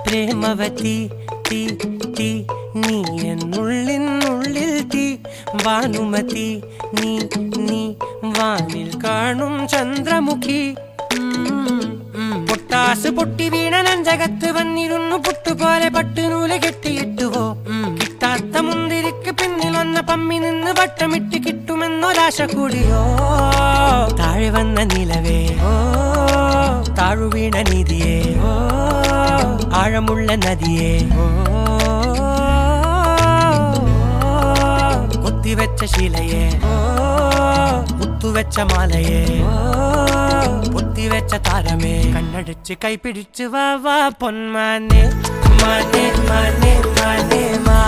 പ്രേമവതി തീ തീ നീ എന്നുള്ളിൽ തീ ഭാനുമതി നീ നീ വാനിൽ കാണും ചന്ദ്രമുഖി പൊട്ടാസ് പൊട്ടി വീണ നഞ്ചകത്ത് വന്നിരുന്നു പുട്ടുപോലെ പട്ടുനൂല് കെട്ടിയിട്ടുവോ കിട്ടാത്ത മുന്തിരിക്ക് പിന്നിൽ വന്ന പമ്മി നിന്ന് വട്ടമിട്ട് കിട്ടുമെന്നൊരാശ കൂടിയോ താഴെ വന്ന നിലവേ ഓ താഴുവീണ നിധിയേ ഓ ആഴമുള്ള നദിയേ ഓ കൊത്തിവെച്ച ശിലയേ ഓ മുത്തുവെച്ച മാലയേ ഓ പൊത്തിവെച്ച താരമേ കണ്ണടിച്ച് കൈപിടിച്ച് വാ വാ പൊന്മാനെ മാനേ മാനേ മാനേ മാ